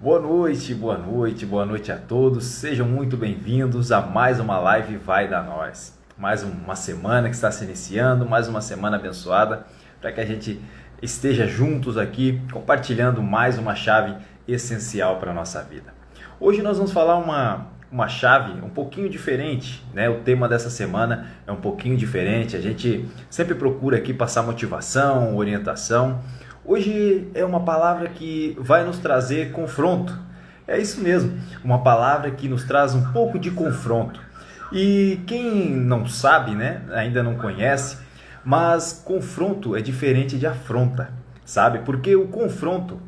Boa noite a todos. Sejam muito bem-vindos a mais uma live Vai da Nós. Mais uma semana que está se iniciando, mais uma semana abençoada, para que a gente esteja juntos aqui, compartilhando mais uma chave essencial para a nossa vida. Hoje nós vamos falar uma chave um pouquinho diferente, né? O tema dessa semana é um pouquinho diferente. A gente sempre procura aqui passar motivação, orientação. Hoje é uma palavra que vai nos trazer confronto. É isso mesmo, uma palavra que nos traz um pouco de confronto. E quem não sabe, né, ainda não conhece, mas confronto é diferente de afronta, sabe? Porque o confronto,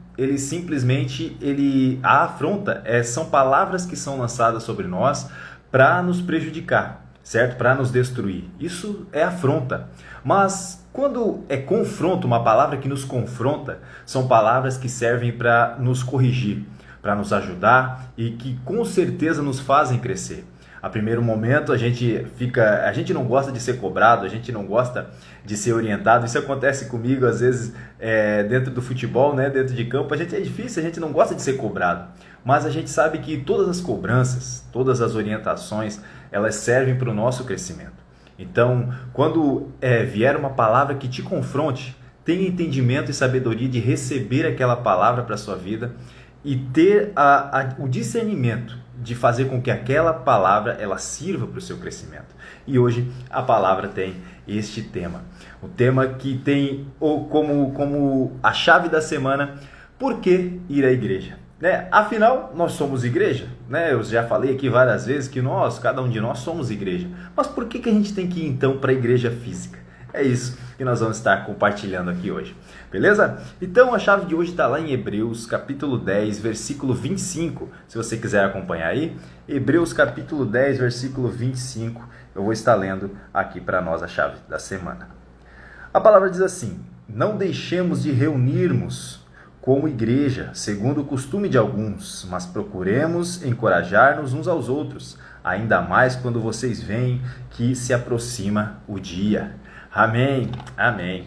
a afronta são palavras que são lançadas sobre nós para nos prejudicar, certo? Para nos destruir. Isso é afronta. Mas quando é confronto, uma palavra que nos confronta, são palavras que servem para nos corrigir, para nos ajudar e que com certeza nos fazem crescer. A primeiro momento a gente não gosta de ser cobrado, a gente não gosta de ser orientado. Isso acontece comigo às vezes dentro do futebol, né? Dentro de campo. É difícil, a gente não gosta de ser cobrado. Mas a gente sabe que todas as cobranças, todas as orientações, elas servem para o nosso crescimento. Então, quando vier uma palavra que te confronte, tenha entendimento e sabedoria de receber aquela palavra para a sua vida e ter o discernimento de fazer com que aquela palavra ela sirva para o seu crescimento. E hoje a palavra tem este tema. O tema que tem como a chave da semana: por que ir à igreja? Né? Afinal, nós somos igreja, né? Eu já falei aqui várias vezes que cada um de nós somos igreja. Mas por que a gente tem que ir então para a igreja física? É isso que nós vamos estar compartilhando aqui hoje, beleza? Então a chave de hoje está lá em Hebreus capítulo 10, versículo 25, se você quiser acompanhar aí. Hebreus capítulo 10, versículo 25, eu vou estar lendo aqui para nós a chave da semana. A palavra diz assim: não deixemos de reunirmos como igreja, segundo o costume de alguns, mas procuremos encorajar-nos uns aos outros, ainda mais quando vocês veem que se aproxima o dia. Amém, amém.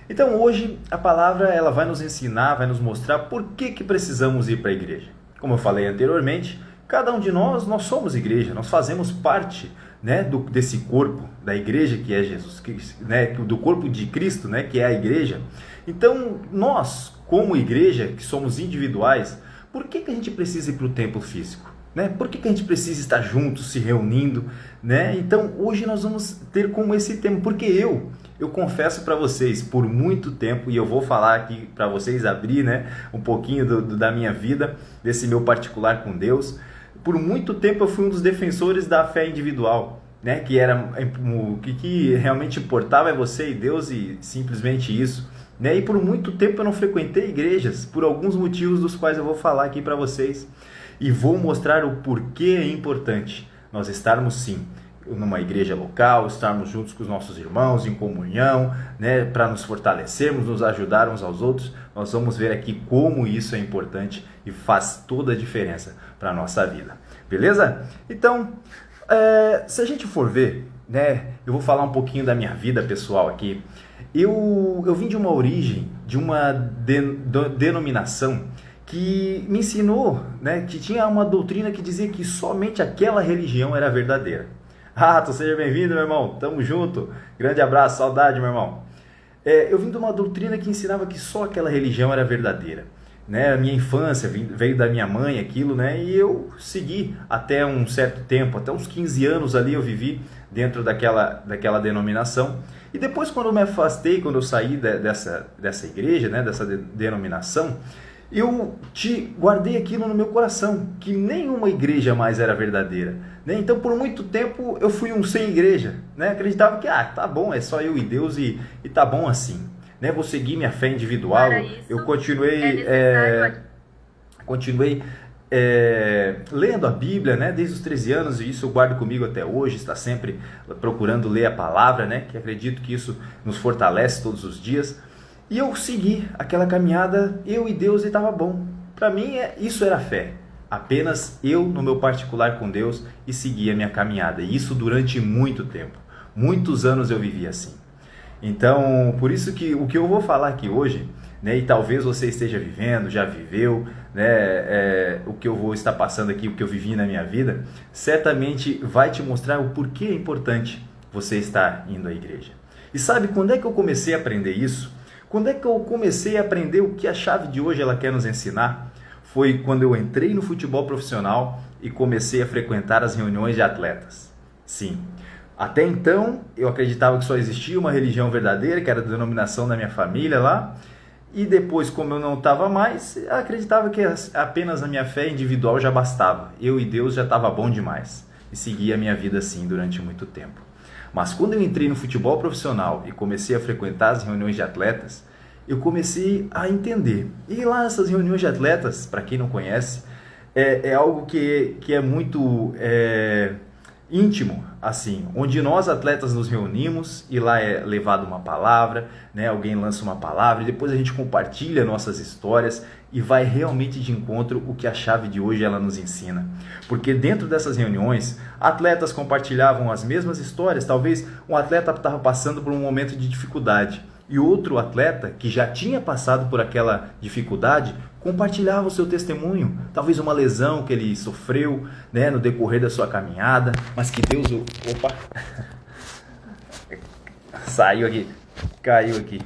Então hoje a palavra ela vai nos ensinar, vai nos mostrar por que precisamos ir para a igreja. Como eu falei anteriormente, cada um de nós somos igreja, nós fazemos parte, né, desse corpo da igreja que é Jesus, né, do corpo de Cristo, né, que é a igreja. Então nós, como igreja, que somos individuais, por que a gente precisa ir para o templo físico? Né? Por que a gente precisa estar juntos, se reunindo? Né? Então hoje nós vamos ter como esse tema, porque eu confesso para vocês, por muito tempo, e eu vou falar aqui para vocês abrir, né, um pouquinho da minha vida, desse meu particular com Deus. Por muito tempo eu fui um dos defensores da fé individual, né, que realmente importava é você e Deus e simplesmente isso. Né? E por muito tempo eu não frequentei igrejas, por alguns motivos dos quais eu vou falar aqui para vocês. E vou mostrar o porquê é importante nós estarmos sim numa igreja local, estarmos juntos com os nossos irmãos em comunhão, né, para nos fortalecermos, nos ajudar uns aos outros. Nós vamos ver aqui como isso é importante e faz toda a diferença para a nossa vida. Beleza? Então, se a gente for ver, né, eu vou falar um pouquinho da minha vida pessoal aqui. Eu vim de uma origem, de uma denominação que me ensinou, né, que tinha uma doutrina que dizia que somente aquela religião era verdadeira. Seja bem-vindo, meu irmão, tamo junto, grande abraço, saudade, meu irmão. Eu vim de uma doutrina que ensinava que só aquela religião era verdadeira. Né? A minha infância veio da minha mãe aquilo, né? E eu segui até um certo tempo, até uns 15 anos ali eu vivi dentro daquela denominação. E depois, quando eu me afastei, quando eu saí dessa igreja, né, dessa denominação, eu guardei aquilo no meu coração, que nenhuma igreja mais era verdadeira. Né? Então, por muito tempo, eu fui um sem igreja. Né? Acreditava que, tá bom, é só eu e Deus e tá bom assim. Né? Vou seguir minha fé individual. Eu continuei lendo a Bíblia, né, desde os 13 anos, e isso eu guardo comigo até hoje, está sempre procurando ler a palavra, né, que acredito que isso nos fortalece todos os dias. E eu segui aquela caminhada, eu e Deus, e estava bom. Para mim isso era fé, apenas eu no meu particular com Deus, e segui a minha caminhada, e isso durante muito tempo, muitos anos eu vivi assim. Então, por isso que o que eu vou falar aqui hoje né? E talvez você esteja vivendo, já viveu, né? O que eu vou estar passando aqui, o que eu vivi na minha vida, certamente vai te mostrar o porquê é importante você estar indo à igreja. E sabe quando é que eu comecei a aprender isso? Quando é que eu comecei a aprender o que a chave de hoje ela quer nos ensinar? Foi quando eu entrei no futebol profissional e comecei a frequentar as reuniões de atletas. Sim, até então eu acreditava que só existia uma religião verdadeira, que era a denominação da minha família lá, e depois, como eu não estava mais, eu acreditava que apenas a minha fé individual já bastava. Eu e Deus já estava bom demais. E segui a minha vida assim durante muito tempo. Mas quando eu entrei no futebol profissional e comecei a frequentar as reuniões de atletas, eu comecei a entender. E lá nessas reuniões de atletas, para quem não conhece, é algo que é muito íntimo, assim, onde nós atletas nos reunimos e lá é levada uma palavra, né? Alguém lança uma palavra e depois a gente compartilha nossas histórias e vai realmente de encontro o que a chave de hoje ela nos ensina. Porque dentro dessas reuniões, atletas compartilhavam as mesmas histórias. Talvez um atleta estava passando por um momento de dificuldade e outro atleta que já tinha passado por aquela dificuldade compartilhava o seu testemunho, talvez uma lesão que ele sofreu, né, no decorrer da sua caminhada, mas que Deus opa, saiu aqui, caiu aqui,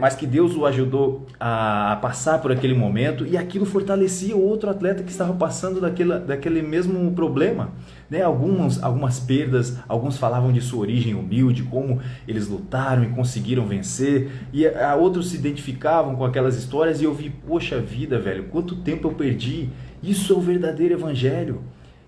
mas que Deus o ajudou a passar por aquele momento e aquilo fortalecia o outro atleta que estava passando daquele mesmo problema, né? Algumas perdas, alguns falavam de sua origem humilde, como eles lutaram e conseguiram vencer, e outros se identificavam com aquelas histórias e eu vi, poxa vida, velho, quanto tempo eu perdi. Isso é o verdadeiro evangelho.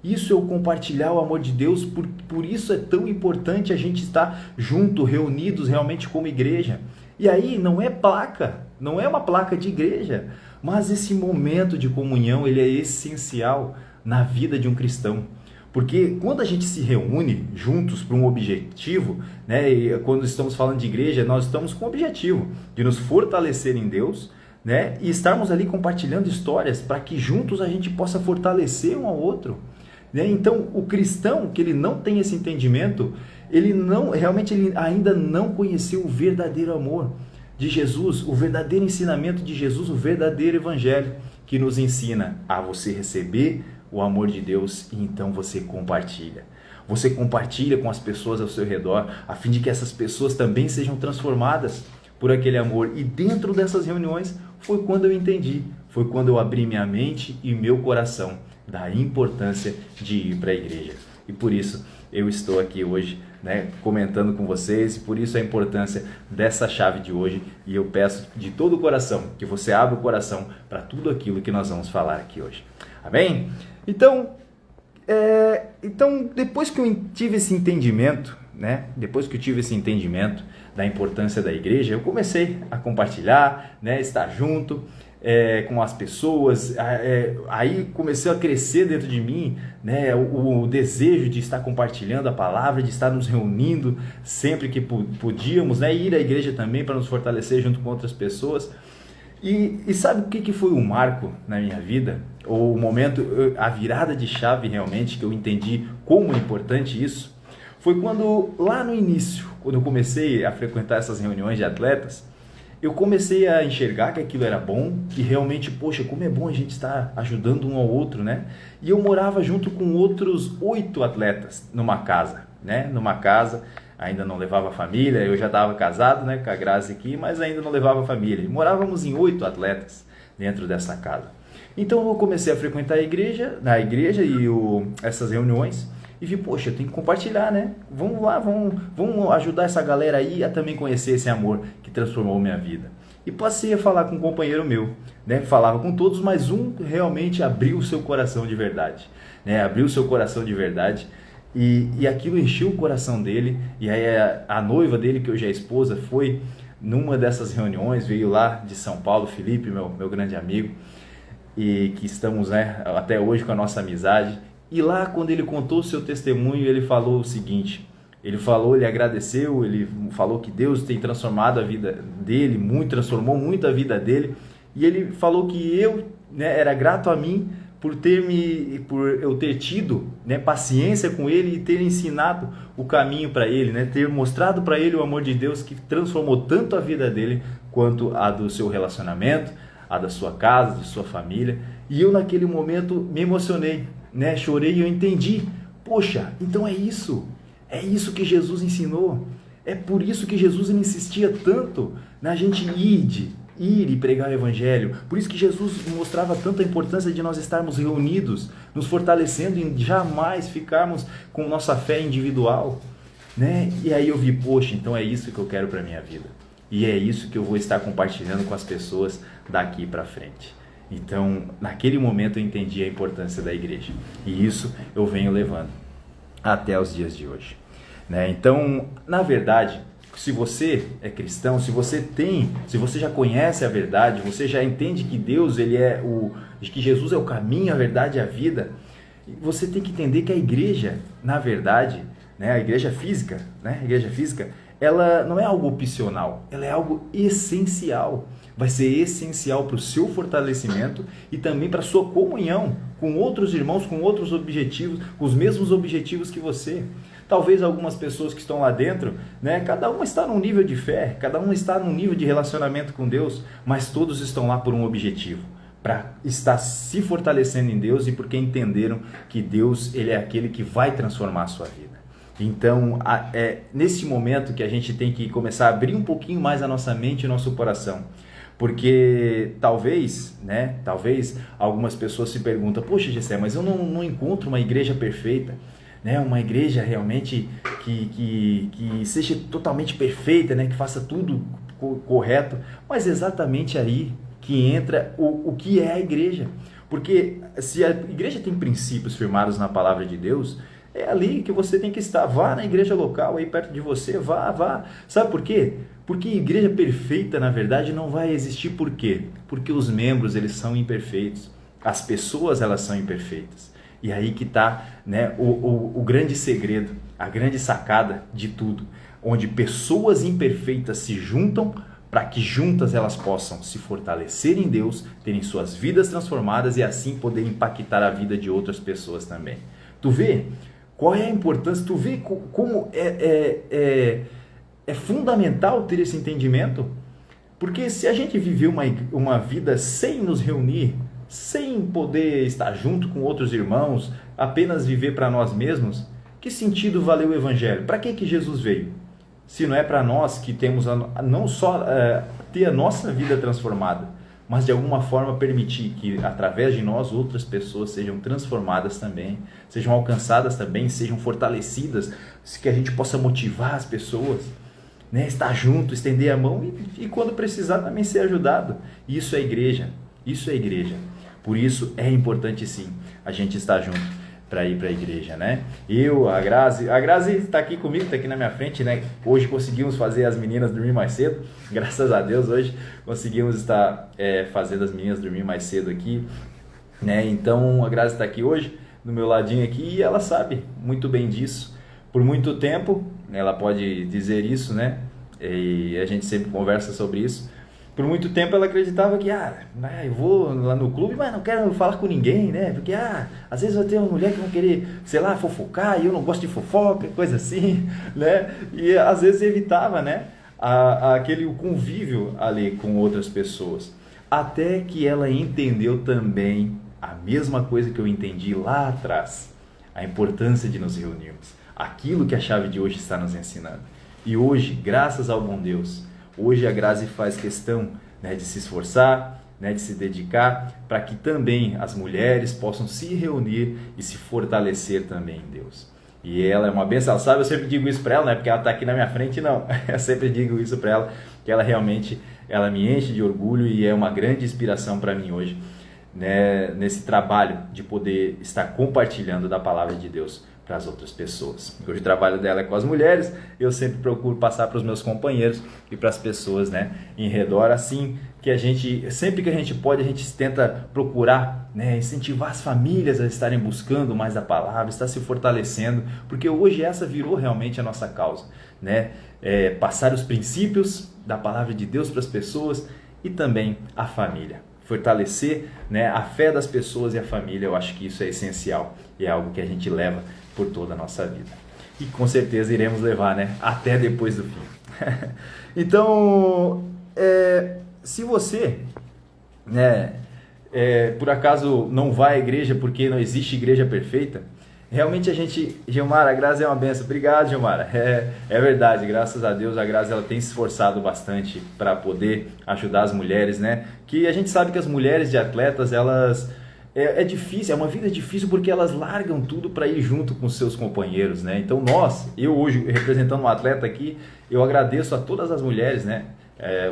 Isso é o compartilhar o amor de Deus, por isso é tão importante a gente estar junto, reunidos realmente como igreja. E aí não é placa, não é uma placa de igreja, mas esse momento de comunhão ele é essencial na vida de um cristão. Porque quando a gente se reúne juntos para um objetivo, né, e quando estamos falando de igreja, nós estamos com o objetivo de nos fortalecer em Deus, né, e estarmos ali compartilhando histórias para que juntos a gente possa fortalecer um ao outro. Então, o cristão que ele não tem esse entendimento, ele ainda não conheceu o verdadeiro amor de Jesus, o verdadeiro ensinamento de Jesus, o verdadeiro evangelho que nos ensina a você receber o amor de Deus e então você compartilha. Você compartilha com as pessoas ao seu redor, a fim de que essas pessoas também sejam transformadas por aquele amor. E dentro dessas reuniões foi quando eu entendi, foi quando eu abri minha mente e meu coração da importância de ir para a igreja. E por isso eu estou aqui hoje, né, comentando com vocês, e por isso a importância dessa chave de hoje. E eu peço de todo o coração que você abra o coração para tudo aquilo que nós vamos falar aqui hoje. Amém? Então, depois que eu tive esse entendimento, né, depois que eu tive esse entendimento da importância da igreja, eu comecei a compartilhar, né, estar junto com as pessoas, aí começou a crescer dentro de mim, né, o desejo de estar compartilhando a palavra, de estar nos reunindo sempre que podíamos, né, ir à igreja também para nos fortalecer junto com outras pessoas. E sabe o que foi um marco na minha vida? Ou o momento, a virada de chave realmente, que eu entendi como é importante isso, foi quando lá no início, quando eu comecei a frequentar essas reuniões de atletas, eu comecei a enxergar que aquilo era bom, que realmente, poxa, como é bom a gente estar ajudando um ao outro, né? E eu morava junto com outros 8 atletas numa casa, né? Numa casa, ainda não levava família, eu já estava casado, né, com a Grazi aqui, mas ainda não levava família. Morávamos em 8 atletas dentro dessa casa. Então eu comecei a frequentar a igreja e essas reuniões, e vi, poxa, eu tenho que compartilhar, né? Vamos lá, vamos ajudar essa galera aí a também conhecer esse amor que transformou minha vida. E passei a falar com um companheiro meu, né? Falava com todos, mas um realmente abriu o seu coração de verdade, né? Abriu o seu coração de verdade e aquilo encheu o coração dele. E aí a noiva dele, que hoje é a esposa, foi numa dessas reuniões, veio lá de São Paulo, Felipe, meu grande amigo, e que estamos, né, até hoje com a nossa amizade. E lá, quando ele contou o seu testemunho, ele falou o seguinte, ele agradeceu, ele falou que Deus tem transformado a vida dele, transformou muito a vida dele, e ele falou que eu, né, era grato a mim por eu ter tido, né, paciência com ele e ter ensinado o caminho para ele, né, ter mostrado para ele o amor de Deus que transformou tanto a vida dele quanto a do seu relacionamento, a da sua casa, da sua família. E eu naquele momento me emocionei, né? Chorei e eu entendi. Poxa, então é isso que Jesus ensinou. É por isso que Jesus insistia tanto na gente ir e pregar o Evangelho. Por isso que Jesus mostrava tanta importância de nós estarmos reunidos, nos fortalecendo e jamais ficarmos com nossa fé individual, né? E aí eu vi, poxa, então é isso que eu quero para a minha vida. E é isso que eu vou estar compartilhando com as pessoas daqui para frente. Então, naquele momento eu entendi a importância da igreja. E isso eu venho levando até os dias de hoje, né? Então, na verdade, se você é cristão, se você já conhece a verdade, você já entende que Deus, que Jesus é o caminho, a verdade e a vida, você tem que entender que a igreja, na verdade, né, a igreja física, ela não é algo opcional, ela é algo essencial. Vai ser essencial para o seu fortalecimento e também para a sua comunhão com outros irmãos, com outros objetivos, com os mesmos objetivos que você. Talvez algumas pessoas que estão lá dentro, né, cada um está num nível de fé, cada um está num nível de relacionamento com Deus, mas todos estão lá por um objetivo, para estar se fortalecendo em Deus e porque entenderam que Deus, ele é aquele que vai transformar a sua vida. Então, é nesse momento que a gente tem que começar a abrir um pouquinho mais a nossa mente e o nosso coração. Porque talvez algumas pessoas se perguntam, poxa, Gessé, mas eu não encontro uma igreja perfeita, né? Uma igreja realmente que seja totalmente perfeita, né? Que faça tudo correto, mas exatamente aí que entra o que é a igreja. Porque se a igreja tem princípios firmados na palavra de Deus, é ali que você tem que estar. Vá na igreja local aí perto de você, vá. Sabe por quê? Porque igreja perfeita, na verdade, não vai existir. Por quê? Porque os membros, eles são imperfeitos. As pessoas, elas são imperfeitas. E aí que está, né, o grande segredo, a grande sacada de tudo. Onde pessoas imperfeitas se juntam para que juntas elas possam se fortalecer em Deus, terem suas vidas transformadas e assim poder impactar a vida de outras pessoas também. Tu vê qual é a importância, tu vê como é fundamental ter esse entendimento? Porque se a gente viver uma vida sem nos reunir, sem poder estar junto com outros irmãos, apenas viver para nós mesmos, que sentido valeu o Evangelho? Para que Jesus veio? Se não é para nós que temos não só ter a nossa vida transformada, mas de alguma forma permitir que através de nós outras pessoas sejam transformadas também, sejam alcançadas também, sejam fortalecidas, que a gente possa motivar as pessoas, né? Estar junto, estender a mão e quando precisar também ser ajudado. Isso é igreja, Por isso é importante sim a gente estar junto para ir para a igreja, né? A Grazi está aqui comigo, está aqui na minha frente, né? Hoje conseguimos fazer as meninas dormir mais cedo, graças a Deus hoje conseguimos estar fazendo as meninas dormir mais cedo aqui, né? Então a Grazi está aqui hoje, do meu ladinho aqui, e ela sabe muito bem disso. Por muito tempo, ela pode dizer isso, né? E a gente sempre conversa sobre isso. Por muito tempo ela acreditava que eu vou lá no clube, mas não quero falar com ninguém, né? Porque às vezes vai ter uma mulher que vai querer, sei lá, fofocar, e eu não gosto de fofoca, coisa assim, né? E às vezes evitava, né? Aquele convívio ali com outras pessoas. Até que ela entendeu também a mesma coisa que eu entendi lá atrás, a importância de nos reunirmos. Aquilo que a chave de hoje está nos ensinando. E hoje, graças ao bom Deus, hoje a Grazi faz questão, né, de se esforçar, né, de se dedicar, para que também as mulheres possam se reunir e se fortalecer também em Deus. E ela é uma bênção, ela sabe, eu sempre digo isso para ela, não é porque ela está aqui na minha frente, não. Eu sempre digo isso para ela, que ela realmente me enche de orgulho e é uma grande inspiração para mim hoje, né, nesse trabalho de poder estar compartilhando da palavra de Deus para as outras pessoas. Hoje o trabalho dela é com as mulheres, eu sempre procuro passar para os meus companheiros e para as pessoas, né, em redor, assim que a gente, sempre que a gente pode, a gente tenta procurar, né, incentivar as famílias a estarem buscando mais a palavra, estar se fortalecendo, porque hoje essa virou realmente a nossa causa, né, passar os princípios da palavra de Deus para as pessoas e também a família. Fortalecer, né, a fé das pessoas e a família, eu acho que isso é essencial e é algo que a gente leva por toda a nossa vida. E com certeza iremos levar, né, até depois do fim. Então, se você, né, por acaso não vai à igreja porque não existe igreja perfeita, realmente Gilmar, a Grazi é uma benção. Obrigado, Gilmar. É verdade, graças a Deus a Grazi ela tem se esforçado bastante para poder ajudar as mulheres, né? Que a gente sabe que as mulheres de atletas, elas é difícil, é uma vida difícil porque elas largam tudo para ir junto com seus companheiros, né? Então eu hoje representando um atleta aqui, eu agradeço a todas as mulheres, né?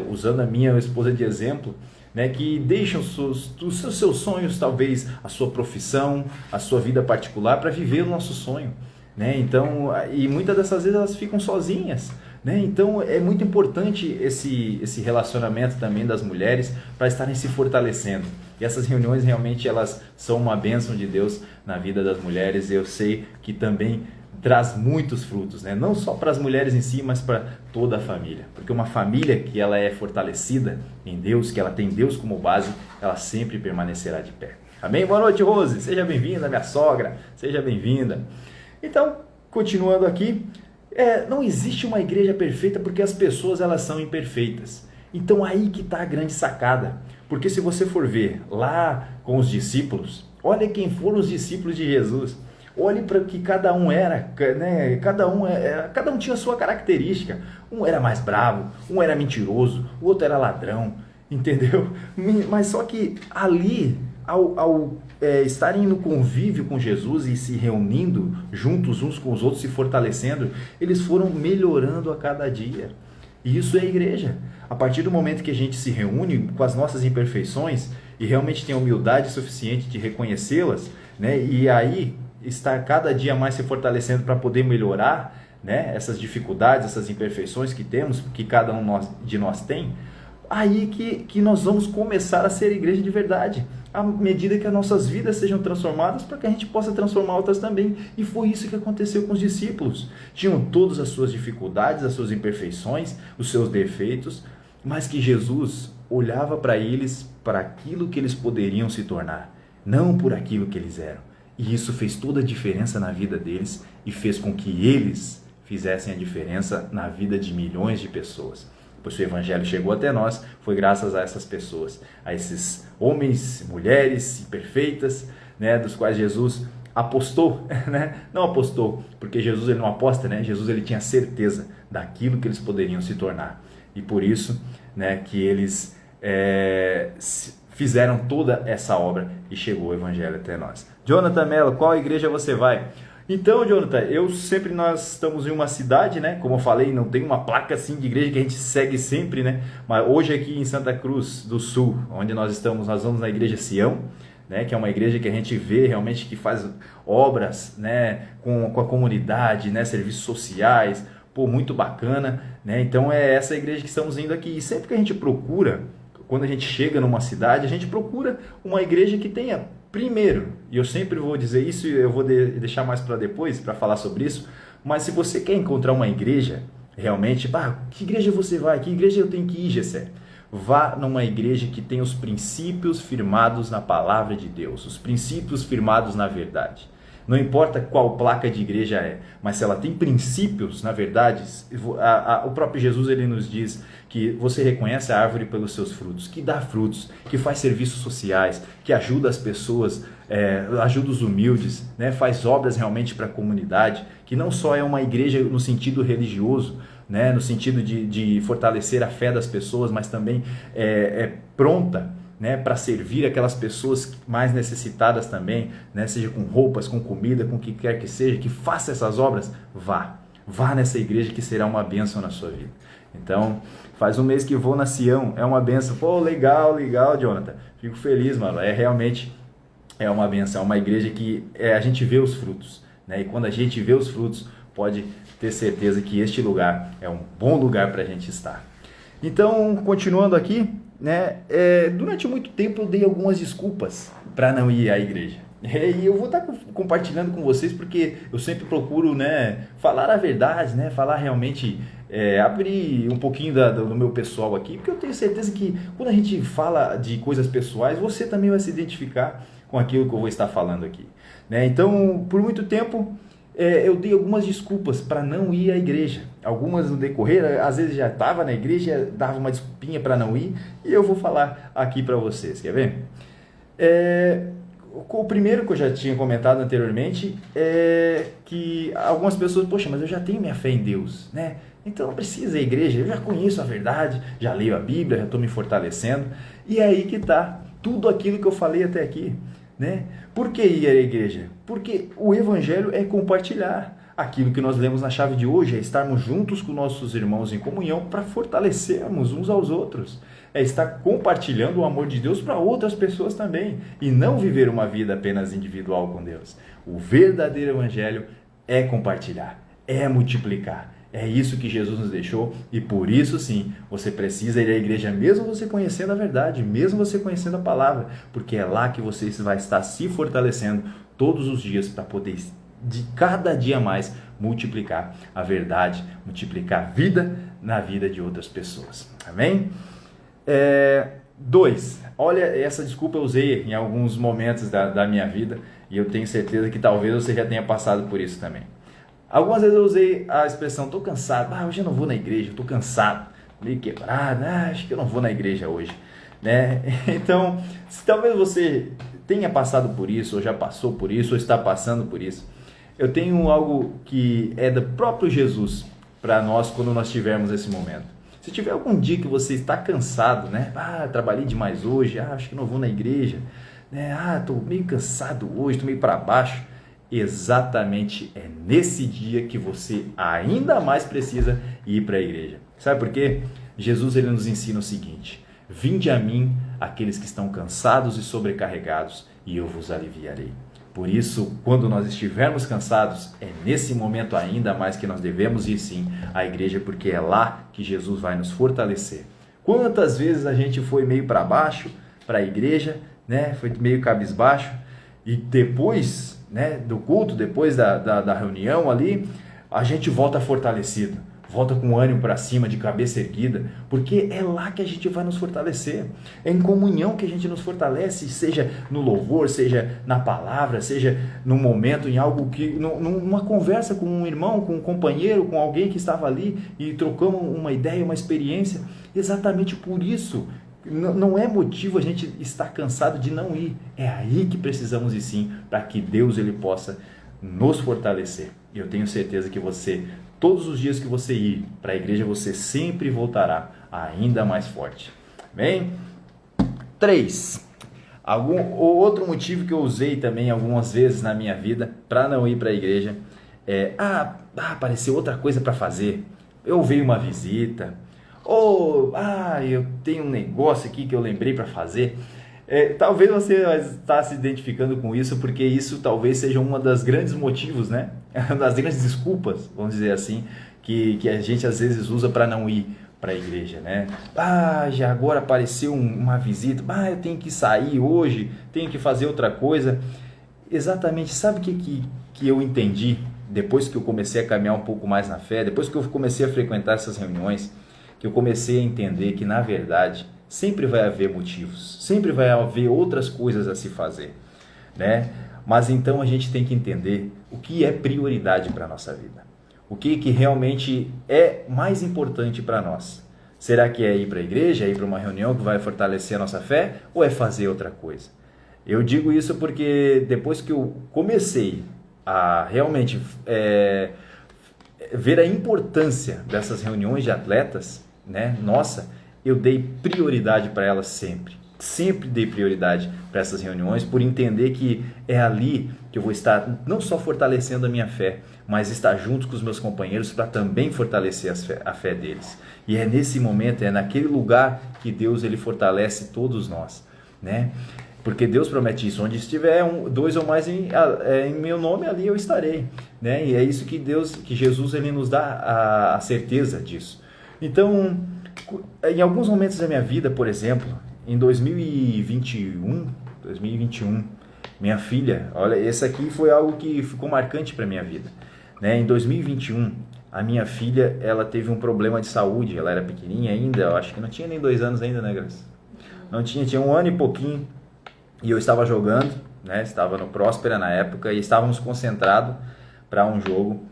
Usando a minha esposa de exemplo, né, que deixam os seus sonhos, talvez a sua profissão, a sua vida particular, para viver o nosso sonho, né? Então, e muitas dessas vezes elas ficam sozinhas, né? Então é muito importante esse relacionamento também das mulheres para estarem se fortalecendo. E essas reuniões realmente elas são uma bênção de Deus na vida das mulheres. Eu sei que também traz muitos frutos, né? Não só para as mulheres em si, mas para toda a família. Porque uma família que ela é fortalecida em Deus, que ela tem Deus como base, ela sempre permanecerá de pé. Amém? Boa noite, Rose. Seja bem-vinda, minha sogra. Seja bem-vinda. Então, continuando aqui, não existe uma igreja perfeita porque as pessoas elas são imperfeitas. Então aí que está a grande sacada. Porque se você for ver lá com os discípulos, olha quem foram os discípulos de Jesus. Olhe para o que cada um era, né? Cada um tinha a sua característica. Um era mais bravo, um era mentiroso, o outro era ladrão, entendeu? Mas só que ali, ao estarem no convívio com Jesus e se reunindo juntos uns com os outros, se fortalecendo, eles foram melhorando a cada dia. E isso é a igreja. A partir do momento que a gente se reúne com as nossas imperfeições e realmente tem a humildade suficiente de reconhecê-las, né? E aí estar cada dia mais se fortalecendo para poder melhorar, né, essas dificuldades, essas imperfeições que temos, que cada um de nós tem, aí que nós vamos começar a ser igreja de verdade, à medida que as nossas vidas sejam transformadas, para que a gente possa transformar outras também. E foi isso que aconteceu com os discípulos. Tinham todas as suas dificuldades, as suas imperfeições, os seus defeitos, mas que Jesus olhava para eles, para aquilo que eles poderiam se tornar, não por aquilo que eles eram. E isso fez toda a diferença na vida deles e fez com que eles fizessem a diferença na vida de milhões de pessoas. Pois o Evangelho chegou até nós, foi graças a essas pessoas, a esses homens, mulheres imperfeitas, né, dos quais Jesus apostou, né? Não apostou, porque Jesus ele não aposta, né? Jesus ele tinha certeza daquilo que eles poderiam se tornar. E por isso, né, que eles fizeram toda essa obra e chegou o Evangelho até nós. Jonathan Mello, qual igreja você vai? Então, Jonathan, nós estamos em uma cidade, né? Como eu falei, não tem uma placa assim de igreja que a gente segue sempre, né? Mas hoje aqui em Santa Cruz do Sul, onde nós vamos na igreja Sião, né? Que é uma igreja que a gente vê realmente que faz obras, né? Com a comunidade, né? Serviços sociais, pô, muito bacana, né? Então é essa igreja que estamos indo aqui. E sempre que a gente procura, quando a gente chega numa cidade, a gente procura uma igreja que tenha, primeiro, e eu sempre vou dizer isso e eu vou deixar mais para depois, para falar sobre isso, mas se você quer encontrar uma igreja, realmente, que igreja você vai? Que igreja eu tenho que ir, Gessé? Vá numa igreja que tenha os princípios firmados na palavra de Deus, os princípios firmados na verdade. Não importa qual placa de igreja é, mas se ela tem princípios, na verdade, o próprio Jesus ele nos diz que você reconhece a árvore pelos seus frutos, que dá frutos, que faz serviços sociais, que ajuda as pessoas, ajuda os humildes, né? Faz obras realmente para a comunidade, que não só é uma igreja no sentido religioso, né? No sentido de fortalecer a fé das pessoas, mas também é pronta, né, para servir aquelas pessoas mais necessitadas também, né, seja com roupas, com comida, com o que quer que seja, que faça essas obras, vá nessa igreja que será uma bênção na sua vida. Então, faz um mês que vou na Sião, é uma bênção. Pô, legal, Jonathan, fico feliz, mano, realmente é uma bênção, é uma igreja que a gente vê os frutos, né, e quando a gente vê os frutos, pode ter certeza que este lugar é um bom lugar para a gente estar. Então, continuando aqui, né, durante muito tempo eu dei algumas desculpas para não ir à igreja. E eu vou estar compartilhando com vocês porque eu sempre procuro, né, falar a verdade, né, falar realmente, abrir um pouquinho do meu pessoal aqui, porque eu tenho certeza que quando a gente fala de coisas pessoais, você também vai se identificar com aquilo que eu vou estar falando aqui, né? Então, por muito tempo eu dei algumas desculpas para não ir à igreja. algumas no decorrer, às vezes já estava na igreja, dava uma desculpinha para não ir, e eu vou falar aqui para vocês, quer ver? O primeiro que eu já tinha comentado anteriormente é que algumas pessoas, poxa, mas eu já tenho minha fé em Deus, né? Então não precisa ir à igreja, eu já conheço a verdade, já leio a Bíblia, já estou me fortalecendo. E é aí que está tudo aquilo que eu falei até aqui, né? Por que ir à igreja? Porque o evangelho é compartilhar. Aquilo que nós lemos na chave de hoje é estarmos juntos com nossos irmãos em comunhão para fortalecermos uns aos outros. É estar compartilhando o amor de Deus para outras pessoas também. E não viver uma vida apenas individual com Deus. O verdadeiro evangelho é compartilhar, é multiplicar. É isso que Jesus nos deixou e por isso sim, você precisa ir à igreja mesmo você conhecendo a verdade, mesmo você conhecendo a palavra, porque é lá que você vai estar se fortalecendo todos os dias para poder de cada dia mais multiplicar a verdade, multiplicar a vida na vida de outras pessoas. Amém? 2. Olha, essa desculpa eu usei em alguns momentos da minha vida e eu tenho certeza que talvez você já tenha passado por isso também. Algumas vezes eu usei a expressão, estou cansado, hoje eu não vou na igreja, estou cansado, meio quebrado, acho que eu não vou na igreja hoje, né? Então, se talvez você tenha passado por isso, ou já passou por isso, ou está passando por isso, eu tenho algo que é do próprio Jesus para nós quando nós tivermos esse momento. Se tiver algum dia que você está cansado, né? Trabalhei demais hoje, acho que não vou na igreja, né? Estou meio cansado hoje, estou meio para baixo. Exatamente é nesse dia que você ainda mais precisa ir para a igreja. Sabe por quê? Jesus ele nos ensina o seguinte: vinde a mim aqueles que estão cansados e sobrecarregados e eu vos aliviarei. Por isso, quando nós estivermos cansados, é nesse momento ainda mais que nós devemos ir sim à igreja, porque é lá que Jesus vai nos fortalecer. Quantas vezes a gente foi meio para baixo para a igreja, né? Foi meio cabisbaixo e depois, né, do culto, depois da reunião ali, a gente volta fortalecido, volta com ânimo para cima, de cabeça erguida, porque é lá que a gente vai nos fortalecer, é em comunhão que a gente nos fortalece, seja no louvor, seja na palavra, seja no momento, em algo que, numa conversa com um irmão, com um companheiro, com alguém que estava ali e trocamos uma ideia, uma experiência. Exatamente por isso, não é motivo a gente estar cansado de não ir, é aí que precisamos ir sim, para que Deus ele possa nos fortalecer. E eu tenho certeza que você, todos os dias que você ir para a igreja, você sempre voltará ainda mais forte. Amém? 3. Outro motivo que eu usei também algumas vezes na minha vida para não ir para a igreja é, apareceu outra coisa para fazer, eu veio uma visita, ou, eu tenho um negócio aqui que eu lembrei para fazer. Talvez você está se identificando com isso, porque isso talvez seja uma das grandes motivos, né? Das grandes desculpas, vamos dizer assim, que a gente às vezes usa para não ir para a igreja, né? Já agora apareceu uma visita, eu tenho que sair hoje, tenho que fazer outra coisa. Exatamente, sabe o que eu entendi depois que eu comecei a caminhar um pouco mais na fé, depois que eu comecei a frequentar essas reuniões, que eu comecei a entender que, na verdade, sempre vai haver motivos, sempre vai haver outras coisas a se fazer, né? Mas então a gente tem que entender o que é prioridade para a nossa vida, o que realmente é mais importante para nós. Será que é ir para a igreja, é ir para uma reunião que vai fortalecer a nossa fé, ou é fazer outra coisa? Eu digo isso porque depois que eu comecei a realmente ver a importância dessas reuniões de atletas, né? Eu dei prioridade para elas sempre dei prioridade para essas reuniões, por entender que é ali que eu vou estar não só fortalecendo a minha fé, mas estar junto com os meus companheiros para também fortalecer a fé deles. E é nesse momento, é naquele lugar que Deus ele fortalece todos nós, né? Porque Deus promete isso, onde estiver dois ou mais em meu nome, ali eu estarei, né? E é isso que Jesus ele nos dá a certeza disso. Então, em alguns momentos da minha vida, por exemplo, em 2021, minha filha, olha, esse aqui foi algo que ficou marcante para a minha vida, né? Em 2021, a minha filha, ela teve um problema de saúde, ela era pequenininha ainda, eu acho que não tinha nem 2 anos ainda, né, Graça? Não tinha 1 ano e pouquinho, e eu estava jogando, né? Estava no Próspera na época, e estávamos concentrados para um jogo.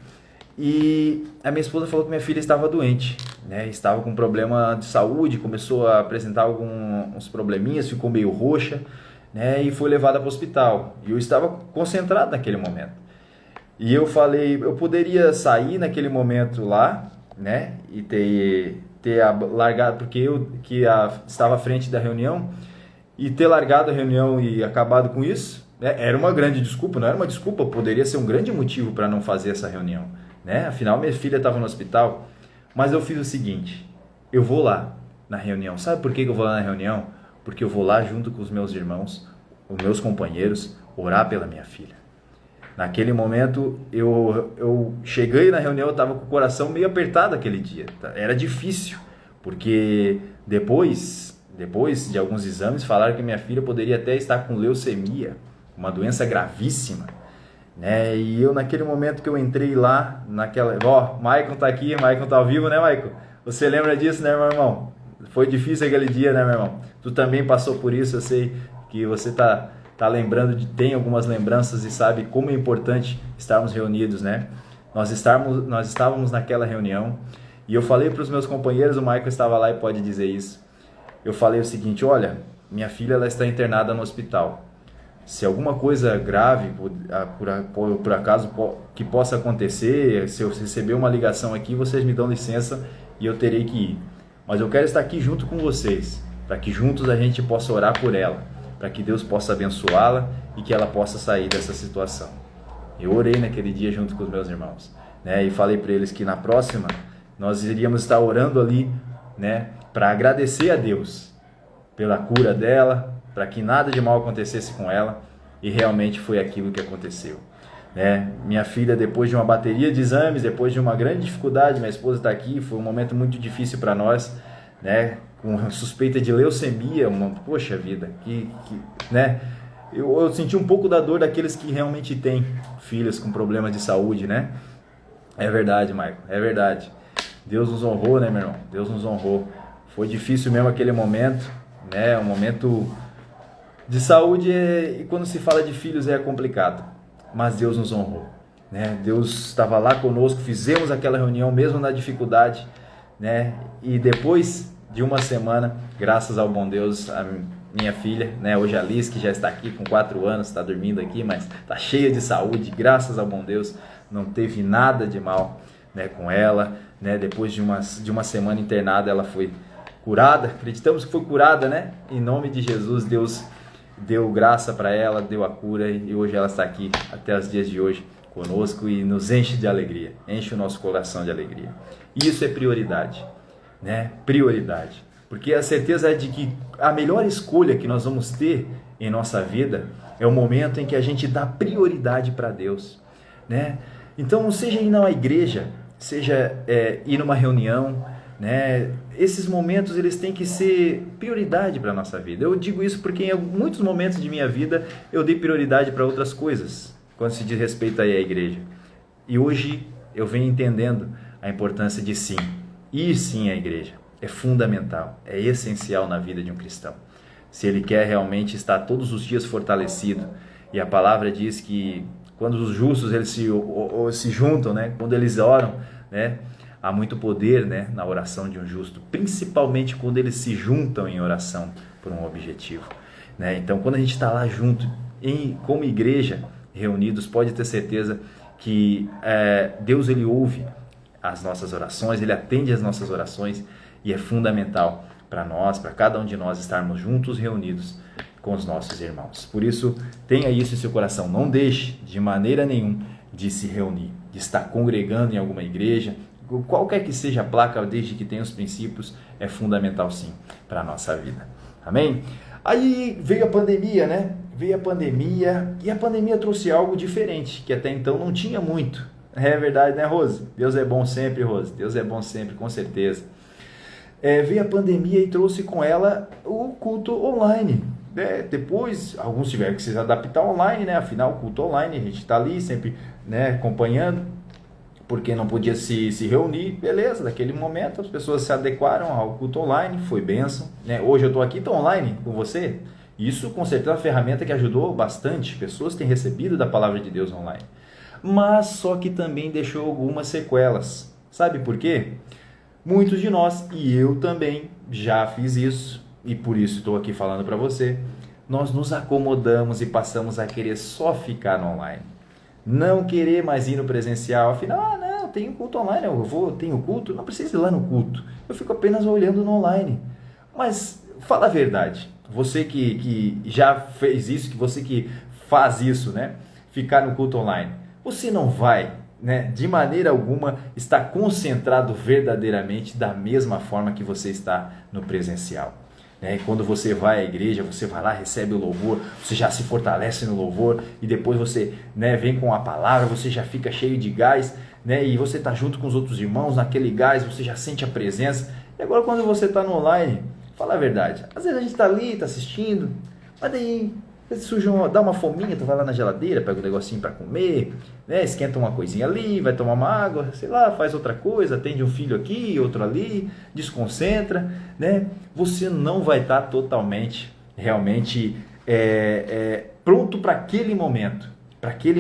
E a minha esposa falou que minha filha estava doente, né? Estava com problema de saúde, começou a apresentar alguns probleminhas, ficou meio roxa, né? E foi levada para o hospital. E eu estava concentrado naquele momento. E eu falei, eu poderia sair naquele momento lá, né? E ter largado, porque estava à frente da reunião, e ter largado a reunião e acabado com isso, né? Era uma grande desculpa, não era uma desculpa, poderia ser um grande motivo para não fazer essa reunião, né? Afinal, minha filha estava no hospital. Mas eu fiz o seguinte, eu vou lá na reunião. Sabe por que eu vou lá na reunião? Porque eu vou lá junto com os meus irmãos, os meus companheiros, orar pela minha filha. Naquele momento, eu cheguei na reunião, eu estava com o coração meio apertado aquele dia. Era difícil, porque depois de alguns exames, falaram que minha filha poderia até estar com leucemia, uma doença gravíssima, né? E eu, naquele momento que eu entrei lá, Maicon tá aqui, Maicon tá ao vivo, né, Maicon? Você lembra disso, né, meu irmão? Foi difícil aquele dia, né, meu irmão? Tu também passou por isso, eu sei que você tá lembrando, tem algumas lembranças e sabe como é importante estarmos reunidos, né? Nós estávamos naquela reunião e eu falei para os meus companheiros, o Maicon estava lá e pode dizer isso. Eu falei o seguinte, olha, minha filha ela está internada no hospital. Se alguma coisa grave, por acaso, que possa acontecer, se eu receber uma ligação aqui, vocês me dão licença e eu terei que ir. Mas eu quero estar aqui junto com vocês, para que juntos a gente possa orar por ela, para que Deus possa abençoá-la e que ela possa sair dessa situação. Eu orei naquele dia junto com os meus irmãos, né? E falei para eles que na próxima nós iríamos estar orando ali, né? Para agradecer a Deus pela cura dela, para que nada de mal acontecesse com ela, e realmente foi aquilo que aconteceu, né? Minha filha, depois de uma bateria de exames, depois de uma grande dificuldade, minha esposa está aqui, foi um momento muito difícil para nós, né? Com suspeita de leucemia, poxa vida, né? Eu senti um pouco da dor daqueles que realmente têm filhos com problemas de saúde, né? É verdade, Maicon, é verdade. Deus nos honrou, né, meu irmão? Deus nos honrou. Foi difícil mesmo aquele momento, né? Um momento de saúde e quando se fala de filhos é complicado, mas Deus nos honrou, né? Deus estava lá conosco, fizemos aquela reunião mesmo na dificuldade, né? E depois de uma semana, graças ao bom Deus, a minha filha, né? Hoje a Liz, que já está aqui com 4 anos, está dormindo aqui, mas está cheia de saúde, graças ao bom Deus, não teve nada de mal, né, com ela, né? Depois de uma semana internada, ela foi curada, acreditamos que foi curada, né? Em nome de Jesus, Deus deu graça para ela, deu a cura e hoje ela está aqui até os dias de hoje conosco e nos enche de alegria, enche o nosso coração de alegria. E isso é prioridade, né? Prioridade, porque a certeza é de que a melhor escolha que nós vamos ter em nossa vida é o momento em que a gente dá prioridade para Deus, né? Então, seja ir na igreja, seja ir numa reunião, né? Esses momentos eles têm que ser prioridade para a nossa vida. Eu digo isso porque em muitos momentos de minha vida eu dei prioridade para outras coisas, quando se diz respeito aí à igreja. E hoje eu venho entendendo a importância de sim, ir sim à igreja. É fundamental, é essencial na vida de um cristão. Se ele quer realmente estar todos os dias fortalecido, e a palavra diz que quando os justos eles se juntam, né? Quando eles oram, né? Há muito poder, né, na oração de um justo, principalmente quando eles se juntam em oração por um objetivo, né? Então, quando a gente está lá junto, como igreja, reunidos, pode ter certeza que Deus ele ouve as nossas orações, ele atende as nossas orações e é fundamental para nós, para cada um de nós estarmos juntos, reunidos com os nossos irmãos. Por isso, tenha isso em seu coração, não deixe de maneira nenhuma de se reunir, de estar congregando em alguma igreja, qualquer que seja a placa, desde que tenha os princípios, é fundamental sim para a nossa vida. Amém? Aí veio a pandemia, né? Veio a pandemia e a pandemia trouxe algo diferente, que até então não tinha muito. É verdade, né, Rose? Deus é bom sempre, Rose. Deus é bom sempre, com certeza. Veio a pandemia e trouxe com ela o culto online. Depois, alguns tiveram que se adaptar online, né? Afinal, o culto online, a gente está ali sempre, né, acompanhando, porque não podia se reunir, beleza, naquele momento as pessoas se adequaram ao culto online, foi bênção, né? Hoje eu estou aqui, estou online com você, isso com certeza é uma ferramenta que ajudou bastante, pessoas têm recebido da palavra de Deus online, mas só que também deixou algumas sequelas. Sabe por quê? Muitos de nós, e eu também, já fiz isso, e por isso estou aqui falando para você, nós nos acomodamos e passamos a querer só ficar no online. Não querer mais ir no presencial, afinal, não, tenho culto online, tenho culto, não preciso ir lá no culto, eu fico apenas olhando no online. Mas fala a verdade, você que já fez isso, que você que faz isso, né, ficar no culto online, você não vai, né, de maneira alguma estar concentrado verdadeiramente da mesma forma que você está no presencial. Quando você vai à igreja, você vai lá, recebe o louvor, você já se fortalece no louvor e depois você, né, vem com a palavra, você já fica cheio de gás, né, e você está junto com os outros irmãos naquele gás, você já sente a presença. E agora quando você está no online, fala a verdade, às vezes a gente está ali, está assistindo, mas daí dá uma fominha, tu vai lá na geladeira, pega um negocinho para comer, né, esquenta uma coisinha ali, vai tomar uma água, sei lá, faz outra coisa, atende um filho aqui, outro ali, desconcentra, né? Você não vai estar totalmente, realmente pronto para aquele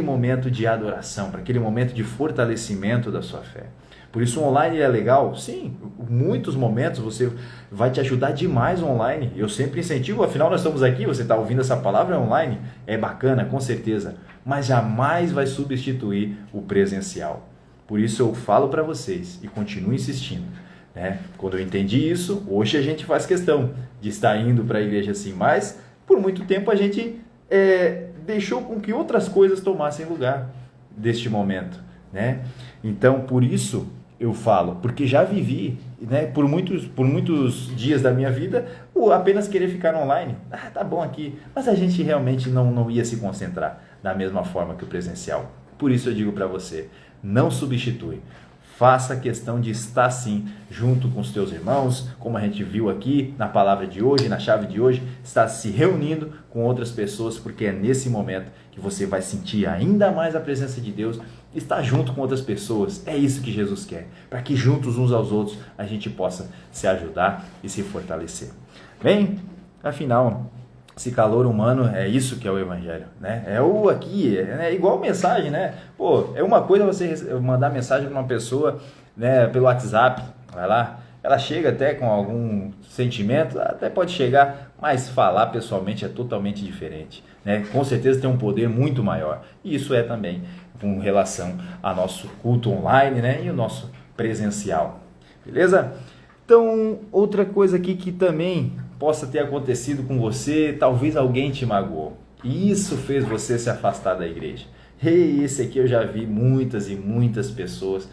momento de adoração, para aquele momento de fortalecimento da sua fé. Por isso o online é legal? Sim, muitos momentos você vai te ajudar demais online. Eu sempre incentivo, afinal nós estamos aqui, você está ouvindo essa palavra online, é bacana, com certeza, mas jamais vai substituir o presencial. Por isso eu falo para vocês e continuo insistindo, né? Quando eu entendi isso, hoje a gente faz questão de estar indo para a igreja assim, mas por muito tempo a gente deixou com que outras coisas tomassem lugar deste momento, né? Então, por isso eu falo, porque já vivi, né, por muitos dias da minha vida, apenas querer ficar online. Tá bom aqui, mas a gente realmente não ia se concentrar da mesma forma que o presencial. Por isso eu digo para você, não substitui. Faça questão de estar sim junto com os teus irmãos, como a gente viu aqui na palavra de hoje, na chave de hoje, estar se reunindo com outras pessoas, porque é nesse momento que você vai sentir ainda mais a presença de Deus, estar junto com outras pessoas. É isso que Jesus quer, para que juntos uns aos outros a gente possa se ajudar e se fortalecer. Bem, afinal, esse calor humano é isso que é o evangelho, né? É igual mensagem, né? É uma coisa você mandar mensagem para uma pessoa, né, pelo WhatsApp, vai lá, ela chega até com algum sentimento, até pode chegar, mas falar pessoalmente é totalmente diferente, né? Com certeza tem um poder muito maior. E isso é também com relação ao nosso culto online, né, e o nosso presencial. Beleza? Então, outra coisa aqui que também possa ter acontecido com você, talvez alguém te magoou. E isso fez você se afastar da igreja. Esse aqui eu já vi muitas e muitas pessoas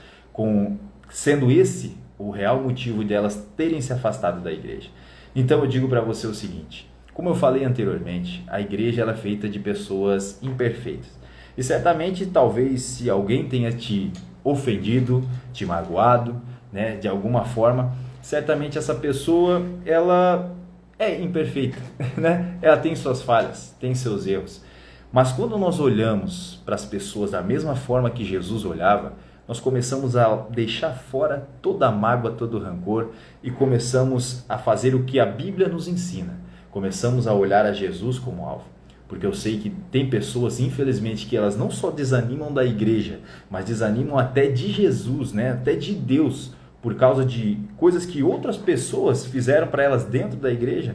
sendo esse o real motivo delas terem se afastado da igreja. Então eu digo para você o seguinte, como eu falei anteriormente, a igreja ela é feita de pessoas imperfeitas. E certamente, talvez, se alguém tenha te ofendido, te magoado, né, de alguma forma, certamente essa pessoa, ela é imperfeita, né? Ela tem suas falhas, tem seus erros. Mas quando nós olhamos para as pessoas da mesma forma que Jesus olhava, nós começamos a deixar fora toda a mágoa, todo o rancor e começamos a fazer o que a Bíblia nos ensina. Começamos a olhar a Jesus como alvo. Porque eu sei que tem pessoas, infelizmente, que elas não só desanimam da igreja, mas desanimam até de Jesus, né? Até de Deus, por causa de coisas que outras pessoas fizeram para elas dentro da igreja.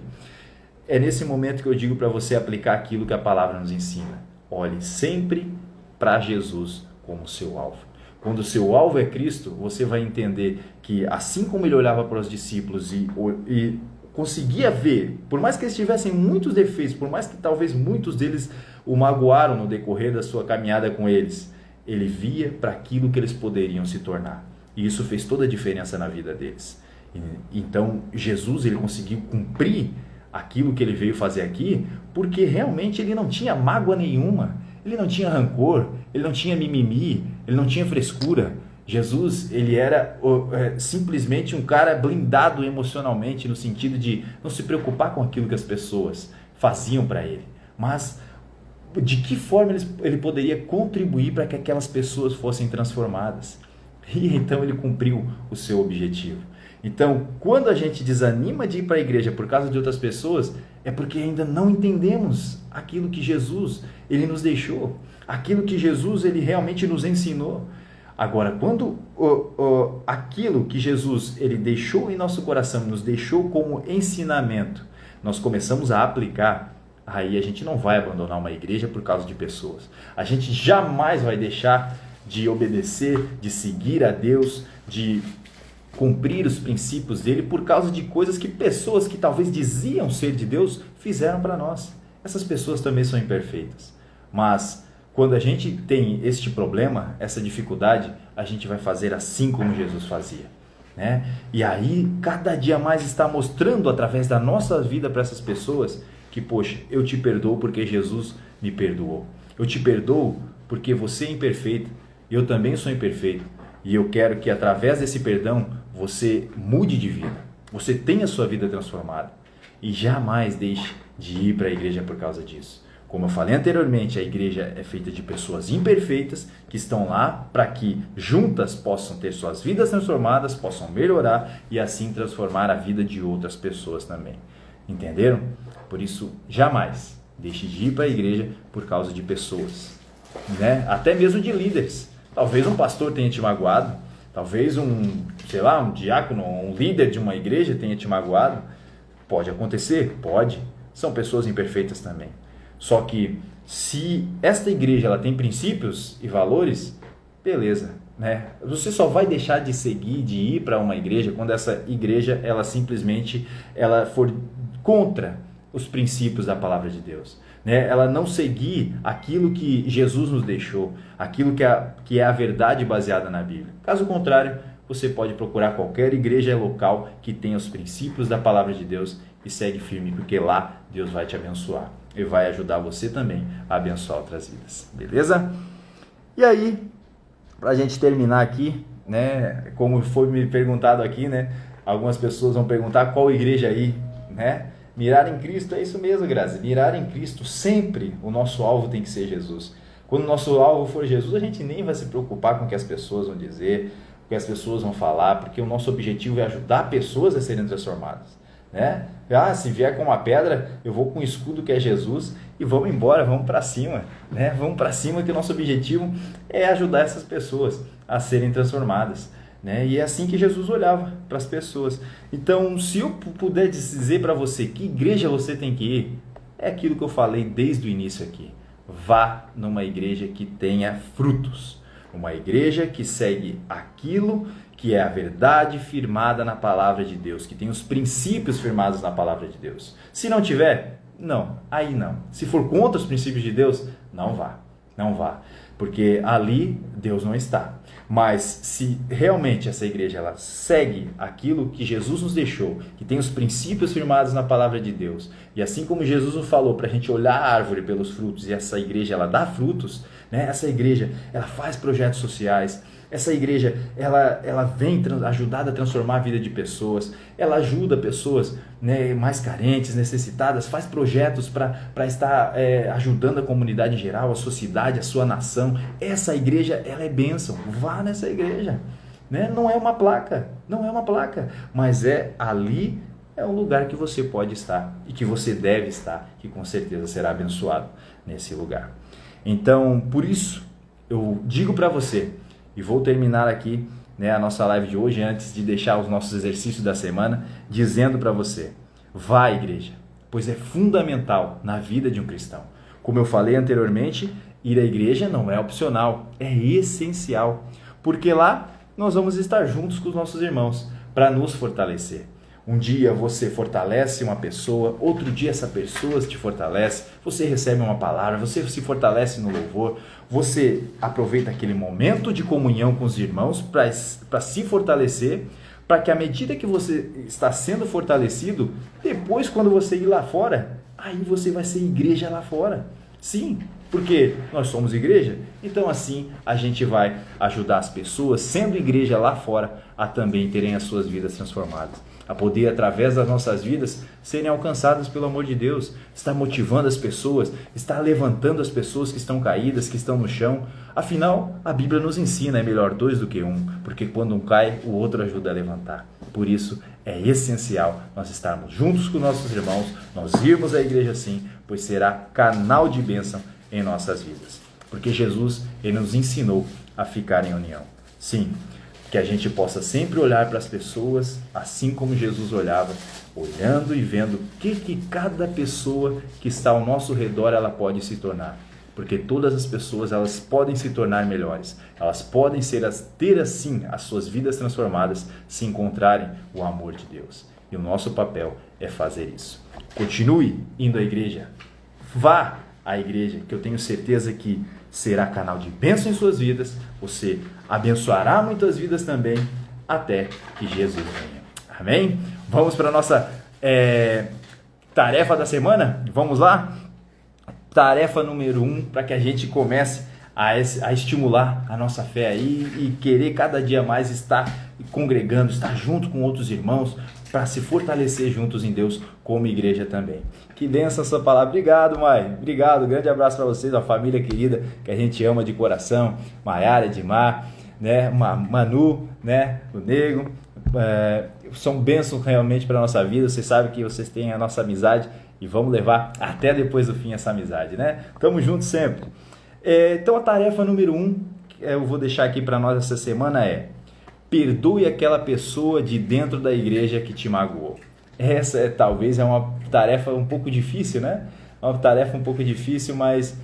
É nesse momento que eu digo para você aplicar aquilo que a palavra nos ensina. Olhe sempre para Jesus como seu alvo. Quando o seu alvo é Cristo, você vai entender que assim como ele olhava para os discípulos e conseguia ver, por mais que eles tivessem muitos defeitos, por mais que talvez muitos deles o magoaram no decorrer da sua caminhada com eles, ele via para aquilo que eles poderiam se tornar. E isso fez toda a diferença na vida deles. Então, Jesus ele conseguiu cumprir aquilo que ele veio fazer aqui, porque realmente ele não tinha mágoa nenhuma, ele não tinha rancor, ele não tinha mimimi, ele não tinha frescura. Jesus, ele era simplesmente um cara blindado emocionalmente, no sentido de não se preocupar com aquilo que as pessoas faziam para ele, mas de que forma ele poderia contribuir para que aquelas pessoas fossem transformadas. E então ele cumpriu o seu objetivo. Então, quando a gente desanima de ir para a igreja por causa de outras pessoas, é porque ainda não entendemos aquilo que Jesus ele nos deixou, aquilo que Jesus ele realmente nos ensinou. Agora, quando aquilo que Jesus ele deixou em nosso coração, nos deixou como ensinamento, nós começamos a aplicar, aí a gente não vai abandonar uma igreja por causa de pessoas. A gente jamais vai deixar de obedecer, de seguir a Deus, de cumprir os princípios dele por causa de coisas que pessoas que talvez diziam ser de Deus fizeram para nós. Essas pessoas também são imperfeitas. Mas quando a gente tem este problema, essa dificuldade, a gente vai fazer assim como Jesus fazia, né? E aí, cada dia mais está mostrando através da nossa vida para essas pessoas que, poxa, eu te perdoo porque Jesus me perdoou. Eu te perdoo porque você é imperfeito, eu também sou imperfeito. E eu quero que através desse perdão você mude de vida, você tenha a sua vida transformada. E jamais deixe de ir para a igreja por causa disso. Como eu falei anteriormente, a igreja é feita de pessoas imperfeitas que estão lá para que juntas possam ter suas vidas transformadas, possam melhorar e assim transformar a vida de outras pessoas também. Entenderam? Por isso, jamais deixe de ir para a igreja por causa de pessoas, né? Até mesmo de líderes. Talvez um pastor tenha te magoado, talvez um diácono, um líder de uma igreja tenha te magoado. Pode acontecer? Pode. São pessoas imperfeitas também. Só que se esta igreja ela tem princípios e valores, beleza, né? Você só vai deixar de seguir, de ir para uma igreja quando essa igreja ela simplesmente for contra os princípios da palavra de Deus, né? Ela não seguir aquilo que Jesus nos deixou, aquilo que é a verdade baseada na Bíblia. Caso contrário, você pode procurar qualquer igreja local que tenha os princípios da palavra de Deus e segue firme, porque lá Deus vai te abençoar e vai ajudar você também a abençoar outras vidas, beleza? E aí, para a gente terminar aqui, né, como foi me perguntado aqui, né, algumas pessoas vão perguntar qual igreja aí, né? Mirar em Cristo, é isso mesmo, Grazi, mirar em Cristo, sempre o nosso alvo tem que ser Jesus. Quando o nosso alvo for Jesus, a gente nem vai se preocupar com o que as pessoas vão dizer, o que as pessoas vão falar, porque o nosso objetivo é ajudar pessoas a serem transformadas, né? Se vier com uma pedra, eu vou com o escudo que é Jesus e vamos embora, vamos para cima, né? Vamos para cima, que o nosso objetivo é ajudar essas pessoas a serem transformadas, né? E é assim que Jesus olhava para as pessoas. Então, se eu puder dizer para você que igreja você tem que ir, é aquilo que eu falei desde o início aqui. Vá numa igreja que tenha frutos, uma igreja que segue aquilo que é a verdade firmada na palavra de Deus, que tem os princípios firmados na palavra de Deus. Se não tiver, não, aí não. Se for contra os princípios de Deus, não vá, não vá, porque ali Deus não está. Mas se realmente essa igreja ela segue aquilo que Jesus nos deixou, que tem os princípios firmados na palavra de Deus, e assim como Jesus nos falou para a gente olhar a árvore pelos frutos, e essa igreja ela dá frutos, né? Essa igreja ela faz projetos sociais, essa igreja ela vem ajudar a transformar a vida de pessoas, ela ajuda pessoas, né, mais carentes, necessitadas, faz projetos para estar ajudando a comunidade em geral, a sociedade, a sua nação. Essa igreja ela é bênção, vá nessa igreja, né? Não é uma placa, mas ali é um lugar que você pode estar e que você deve estar, que com certeza será abençoado nesse lugar. Então, por isso, eu digo para você, e vou terminar aqui, né, a nossa live de hoje, antes de deixar os nossos exercícios da semana, dizendo para você, vá à igreja, pois é fundamental na vida de um cristão. Como eu falei anteriormente, ir à igreja não é opcional, é essencial, porque lá nós vamos estar juntos com os nossos irmãos, para nos fortalecer. Um dia você fortalece uma pessoa, outro dia essa pessoa te fortalece, você recebe uma palavra, você se fortalece no louvor, você aproveita aquele momento de comunhão com os irmãos para se fortalecer, para que à medida que você está sendo fortalecido, depois quando você ir lá fora, aí você vai ser igreja lá fora. Sim, porque nós somos igreja, então assim a gente vai ajudar as pessoas, sendo igreja lá fora, a também terem as suas vidas transformadas. A poder, através das nossas vidas, serem alcançadas pelo amor de Deus, estar motivando as pessoas, estar levantando as pessoas que estão caídas, que estão no chão. Afinal, a Bíblia nos ensina, é melhor dois do que um, porque quando um cai, o outro ajuda a levantar. Por isso, é essencial nós estarmos juntos com nossos irmãos, nós irmos à igreja sim, pois será canal de bênção em nossas vidas. Porque Jesus, ele nos ensinou a ficar em união. Sim, que a gente possa sempre olhar para as pessoas, assim como Jesus olhava, olhando e vendo o que cada pessoa que está ao nosso redor ela pode se tornar. Porque todas as pessoas elas podem se tornar melhores, elas podem ter assim as suas vidas transformadas se encontrarem o amor de Deus. E o nosso papel é fazer isso. Continue indo à igreja, vá à igreja, que eu tenho certeza que será canal de bênção em suas vidas, você abençoará muitas vidas também, até que Jesus venha. Amém? Vamos para a nossa tarefa da semana? Vamos lá? Tarefa número 1, para que a gente comece a estimular a nossa fé aí e querer cada dia mais estar congregando, estar junto com outros irmãos, para se fortalecer juntos em Deus como igreja também. Que bênção essa palavra. Obrigado, Mai. Obrigado. Grande abraço para vocês, a família querida que a gente ama de coração. Maiara, Edmar, né? Manu, né? O Nego. São bênçãos realmente para a nossa vida. Vocês sabem que vocês têm a nossa amizade e vamos levar até depois do fim essa amizade, né? Tamo junto sempre. Então a tarefa número 1 que eu vou deixar aqui para nós essa semana é: perdoe aquela pessoa de dentro da igreja que te magoou. Essa talvez é uma tarefa um pouco difícil, né? Uma tarefa um pouco difícil, mas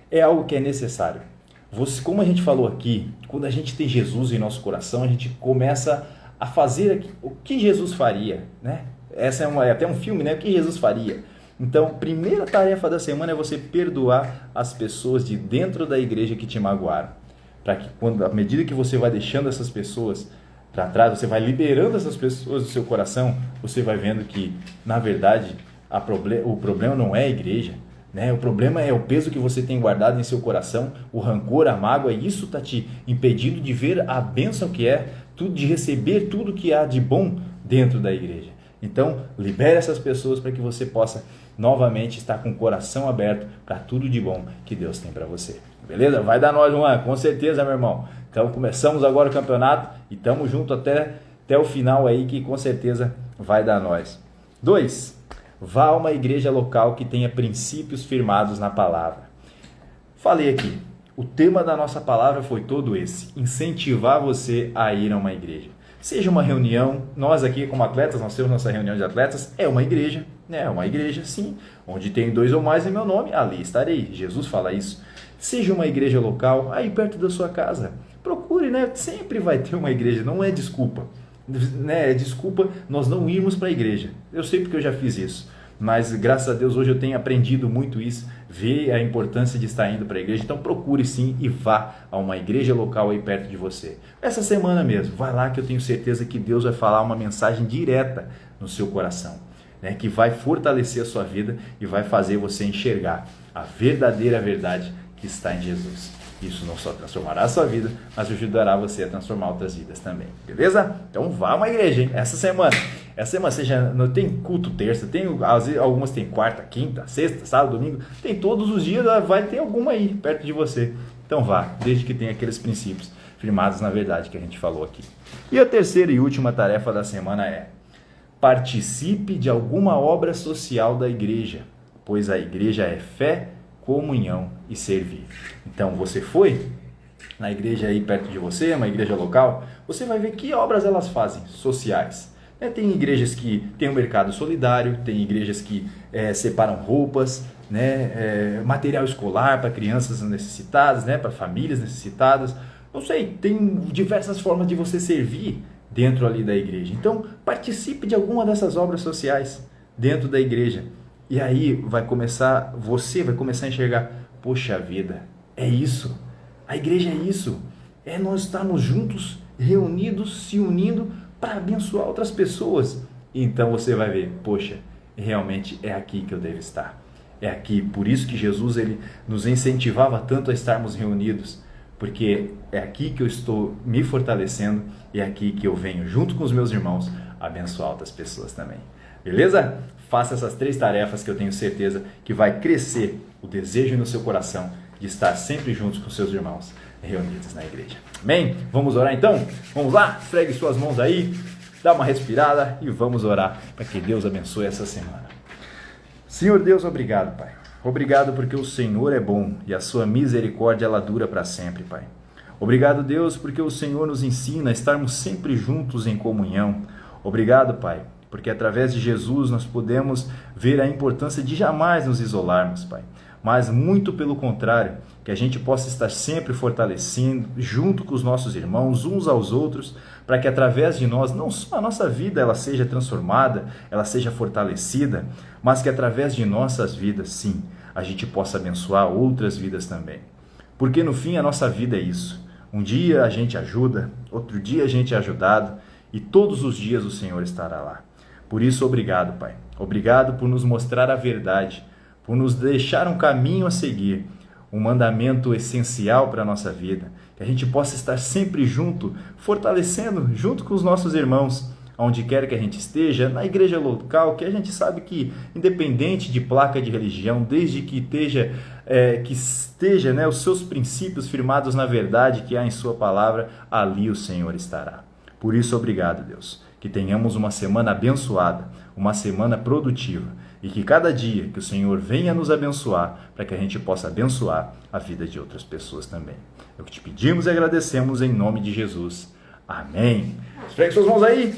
é algo que é necessário. Como a gente falou aqui, quando a gente tem Jesus em nosso coração, a gente começa a fazer o que Jesus faria, né? Essa é até um filme, né? O que Jesus faria. Então, a primeira tarefa da semana é você perdoar as pessoas de dentro da igreja que te magoaram. Para que, à medida que você vai deixando essas pessoas para trás, você vai liberando essas pessoas do seu coração, você vai vendo que, na verdade, o problema não é a igreja, né? O problema é o peso que você tem guardado em seu coração, o rancor, a mágoa, e isso está te impedindo de ver a bênção que é, de receber tudo que há de bom dentro da igreja. Então, libere essas pessoas para que você possa novamente estar com o coração aberto para tudo de bom que Deus tem para você. Beleza? Vai dar nós, Juan, com certeza, meu irmão. Então, começamos agora o campeonato e estamos juntos até o final aí, que com certeza vai dar nós. 2. Vá a uma igreja local que tenha princípios firmados na palavra. Falei aqui, o tema da nossa palavra foi todo esse: incentivar você a ir a uma igreja. Seja uma reunião, nós aqui como atletas, nós temos nossa reunião de atletas, é uma igreja, né? É uma igreja sim, onde tem 2 ou mais em meu nome, ali estarei. Jesus fala isso. Seja uma igreja local, aí perto da sua casa. Procure, né? Sempre vai ter uma igreja, não é desculpa. Né? É desculpa nós não irmos para a igreja. Eu sei porque eu já fiz isso, mas graças a Deus hoje eu tenho aprendido muito isso, ver a importância de estar indo para a igreja. Então procure sim e vá a uma igreja local aí perto de você. Essa semana mesmo, vai lá que eu tenho certeza que Deus vai falar uma mensagem direta no seu coração, né? Que vai fortalecer a sua vida e vai fazer você enxergar a verdadeira verdade que está em Jesus. Isso não só transformará a sua vida, mas ajudará você a transformar outras vidas também. Beleza? Então vá a uma igreja, hein? Essa semana não tem culto terça, algumas tem quarta, quinta, sexta, sábado, domingo. Tem todos os dias, vai ter alguma aí perto de você. Então vá, desde que tenha aqueles princípios firmados na verdade que a gente falou aqui. E a terceira e última tarefa da semana é: participe de alguma obra social da igreja, pois a igreja é fé, comunhão e servir. Então você foi na igreja aí perto de você, uma igreja local, você vai ver que obras elas fazem sociais. Tem igrejas que têm um mercado solidário, tem igrejas que separam roupas, né, material escolar para crianças necessitadas, né, para famílias necessitadas. Não sei, tem diversas formas de você servir dentro ali da igreja. Então participe de alguma dessas obras sociais dentro da igreja. E aí você vai começar a enxergar: poxa vida, é isso, a igreja é isso, é nós estarmos juntos, reunidos, se unindo para abençoar outras pessoas. Então você vai ver: poxa, realmente é aqui que eu devo estar, é aqui. Por isso que Jesus ele nos incentivava tanto a estarmos reunidos, porque é aqui que eu estou me fortalecendo e é aqui que eu venho junto com os meus irmãos abençoar outras pessoas também. Beleza? Faça essas 3 tarefas que eu tenho certeza que vai crescer o desejo no seu coração de estar sempre juntos com seus irmãos reunidos na igreja. Amém? Vamos orar então? Vamos lá? Esfregue suas mãos aí. dá uma respirada e vamos orar para que Deus abençoe essa semana. Senhor Deus, obrigado, Pai. Obrigado porque o Senhor é bom e a sua misericórdia ela dura para sempre, Pai. Obrigado, Deus, porque o Senhor nos ensina a estarmos sempre juntos em comunhão. Obrigado, Pai, porque através de Jesus nós podemos ver a importância de jamais nos isolarmos, Pai. Mas muito pelo contrário, que a gente possa estar sempre fortalecendo, junto com os nossos irmãos, uns aos outros, para que através de nós, não só a nossa vida ela seja transformada, ela seja fortalecida, mas que através de nossas vidas, sim, a gente possa abençoar outras vidas também. Porque no fim a nossa vida é isso. Um dia a gente ajuda, outro dia a gente é ajudado, e todos os dias o Senhor estará lá. Por isso, obrigado, Pai. Obrigado por nos mostrar a verdade, por nos deixar um caminho a seguir, um mandamento essencial para a nossa vida, que a gente possa estar sempre junto, fortalecendo junto com os nossos irmãos, onde quer que a gente esteja, na igreja local, que a gente sabe que, independente de placa de religião, desde que esteja os seus princípios firmados na verdade que há em sua palavra, ali o Senhor estará. Por isso, obrigado, Deus, que tenhamos uma semana abençoada, uma semana produtiva, e que cada dia que o Senhor venha nos abençoar, para que a gente possa abençoar a vida de outras pessoas também. É o que te pedimos e agradecemos em nome de Jesus. Amém. Esfregue suas mãos aí.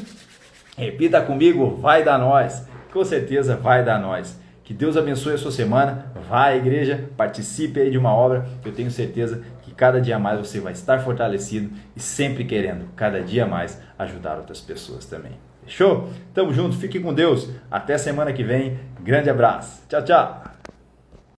Repita comigo, vai dar nós. Com certeza vai dar nós. Que Deus abençoe a sua semana. Vá à igreja, participe aí de uma obra. Eu tenho certeza que cada dia mais você vai estar fortalecido e sempre querendo, cada dia mais, ajudar outras pessoas também. Fechou? Tamo junto, fique com Deus. Até semana que vem. Grande abraço. Tchau, tchau.